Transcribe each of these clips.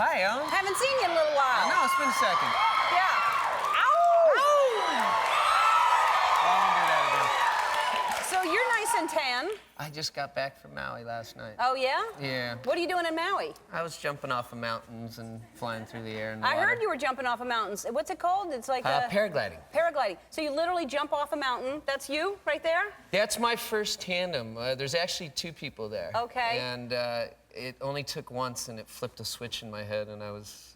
Hi, Ellen. Haven't seen you in a little while. I know, it's been a second. Yeah. Ow! I won't do that again. So you're nice and tan. I just got back from Maui last night. Oh, yeah? Yeah. What are you doing in Maui? I was jumping off of mountains and flying through the air in the I water. heard you were jumping off of mountains. What's it called? It's like paragliding. Paragliding. So you literally jump off a mountain. That's you right there? That's my first tandem. There's actually 2 people there. Okay. And it only took once, and it flipped a switch in my head, and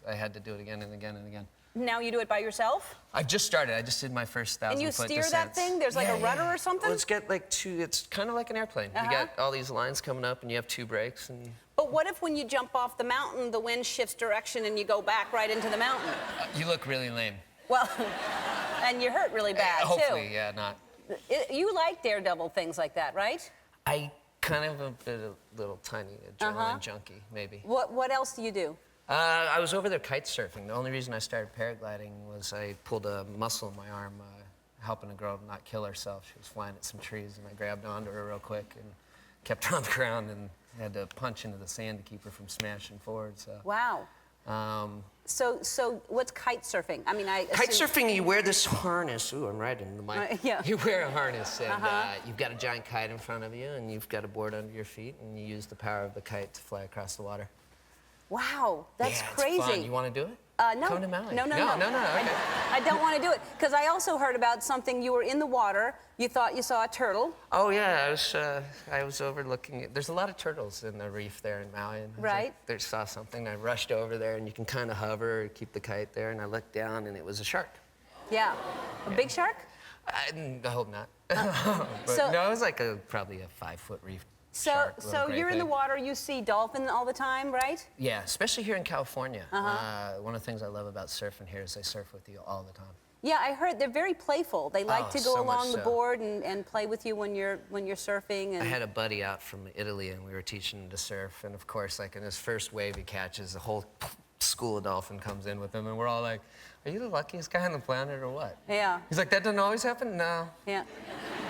I had to do it again and again and again. Now you do it by yourself? I just started. I just did my first 1,000-foot And you steer descents. that thing? There's like a rudder or something? Well, it's got like 2. It's kind of like an airplane. You got all these lines coming up, and you have 2 brakes, and. But what if when you jump off the mountain, the wind shifts direction and you go back right into the mountain? You look really lame. Well, and you hurt really bad, Hopefully, too. yeah, not. You like daredevil things like that, right? I kind of a little tiny adrenaline junkie, maybe. What else do you do? I was over there kite surfing. The only reason I started paragliding was I pulled a muscle in my arm, helping a girl not kill herself. She was flying at some trees, and I grabbed onto her real quick and kept her on the ground and had to punch into the sand to keep her from smashing forward. So. Wow. So what's kite surfing? I mean, Kite surfing, you wear this harness. Ooh, I'm right in the mic. Yeah. You wear a harness, and you've got a giant kite in front of you, and you've got a board under your feet, and you use the power of the kite to fly across the water. Wow, that's crazy. It's fun. You want to do it? No. Come to Maui. No. Okay. I don't want to do it because I also heard about something. You were in the water. You thought you saw a turtle. Oh yeah, I was overlooking it. There's a lot of turtles in the reef there in Maui. And right. I saw something. I rushed over there, and you can kind of hover or keep the kite there. And I looked down, and it was a shark. Yeah, a big shark. I hope not. But So, no, it was like probably a 5-foot reef. Shark, so you're in the water, you see dolphins all the time, right? Yeah, especially here in California. One of the things I love about surfing here is they surf with you all the time. Yeah, I heard they're very playful. They like to go so along the so. board and play with you when you're surfing. And I had a buddy out from Italy, and we were teaching him to surf. And of course, like in his first wave he catches, the whole school of dolphin comes in with him, and we're all like, "Are you the luckiest guy on the planet, or what?" Yeah. He's like, "That doesn't always happen." No. Yeah.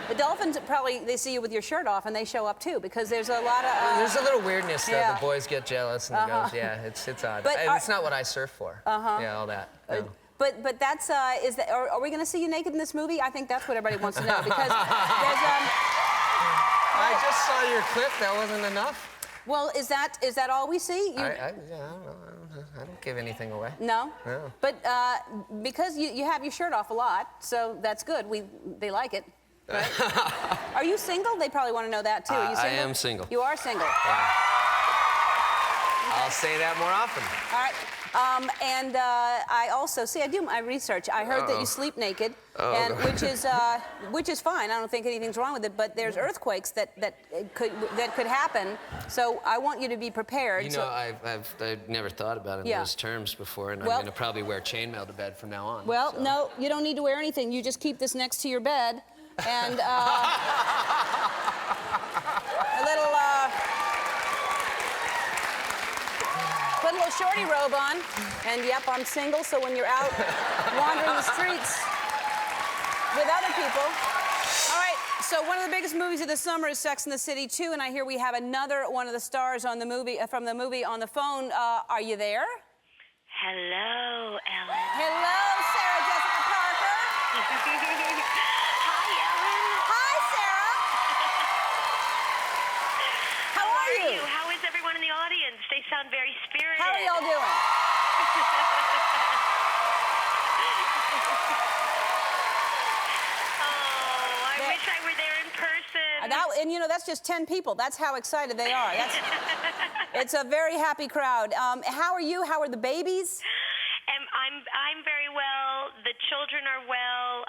The dolphins probably, they see you with your shirt off and they show up too because there's a lot of... There's a little weirdness though. Yeah. The boys get jealous and the girls, yeah, it's odd. But and it's not what I surf for. Yeah, all that. No. But that's, are we going to see you naked in this movie? I think that's what everybody wants to know because there's, I just saw your clip, that wasn't enough? well, is that all we see? Yeah, I don't know. I don't give anything away. No? No. But because you have your shirt off a lot, so that's good. They like it. Right? Are you single? They probably want to know that too. Are you single? I am single. You are single. Yeah. Okay. I'll say that more often. All right. And I also I do my research. I heard that you sleep naked, and which is fine. I don't think anything's wrong with it. But there's earthquakes that could happen. So I want you to be prepared. You know, I've never thought about it in those terms before, and I'm going to probably wear chainmail to bed from now on. Well, no, you don't need to wear anything. You just keep this next to your bed, and a little. Put a little shorty robe on, and yep, I'm single, so when you're out wandering the streets with other people. All right, so one of the biggest movies of the summer is Sex and the City 2, and I hear we have another one of the stars on the movie, from the movie on the phone. Are you there? Hello, Ellen. Hello, Sarah Jessica Parker. Hi, Ellen. Hi, Sarah. How are you? How is everyone in the audience? They sound very spirited. How are y'all doing? Oh, I wish I were there in person. And you know, that's just 10 people. That's how excited they are. It's a very happy crowd. How are you? How are the babies? I'm very well. The children are well.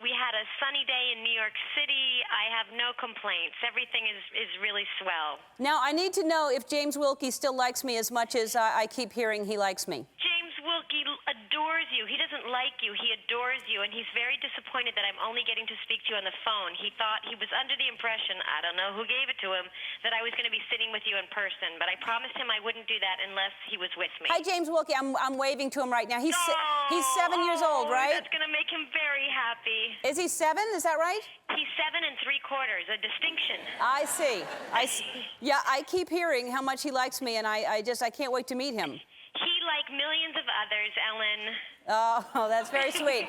We had a sunny day in New York City. I have no complaints. Everything is really swell. Now, I need to know if James Wilkie still likes me as much as I keep hearing he likes me. James Wilkie adores you. He doesn't like you. He adores you, and he's very disappointed that I'm only getting to speak to you on the phone. He thought he was under the impression, I don't know who gave it to him, that I was going to be sitting with you in person, but I promised him I wouldn't do that unless he was with me. Hi, James Wilkie. I'm waving to him right now. He's 7 years old, right? That's going to make him very happy. Is he 7? Is that right? He's 7 3/4, a distinction. I see. Yeah, I keep hearing how much he likes me, and I can't wait to meet him. He millions of others, Ellen. Oh, that's very sweet.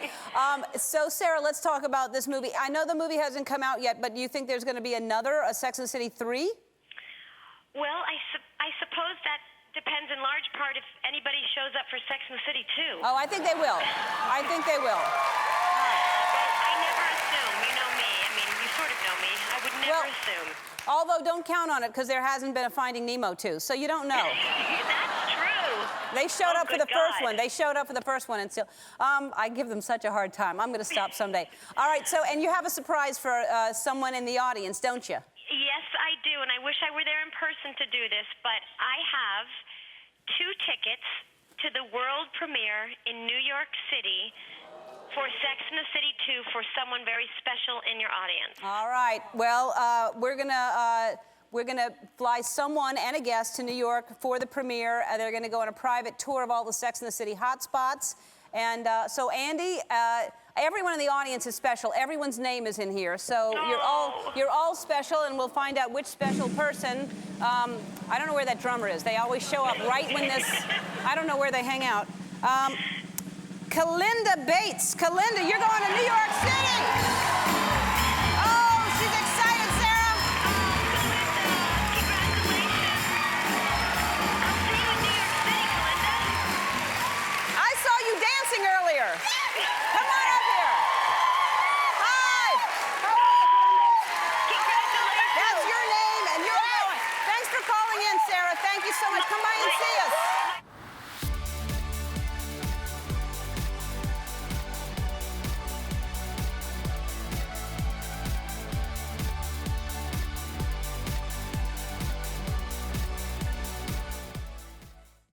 So, Sarah, let's talk about this movie. I know the movie hasn't come out yet, but do you think there's going to be another, a Sex and the City 3? Well, I suppose that depends in large part if anybody shows up for Sex and the City 2. Oh, I think they will. I think they will. Well, I never assume. You know me. I mean, you sort of know me. I would never assume. Although, don't count on it, because there hasn't been a Finding Nemo 2, so you don't know. That's true. They showed up for the first God. one. They showed up for the first one, and still, I give them such a hard time. I'm going to stop someday. All right, so, and you have a surprise for someone in the audience, don't you? Yes, I do, and I wish I were there in person to do this, but I have 2 tickets to the world premiere in New York City for Sex and the City 2 for someone very special in your audience. All right. Well, we're gonna fly someone and a guest to New York for the premiere. They're gonna go on a private tour of all the Sex and the City hotspots. And so, Andy, everyone in the audience is special. Everyone's name is in here. So you're all special, and we'll find out which special person. I don't know where that drummer is. They always show up right when this. I don't know where they hang out. Kalinda Bates. Kalinda, you're going to New York City.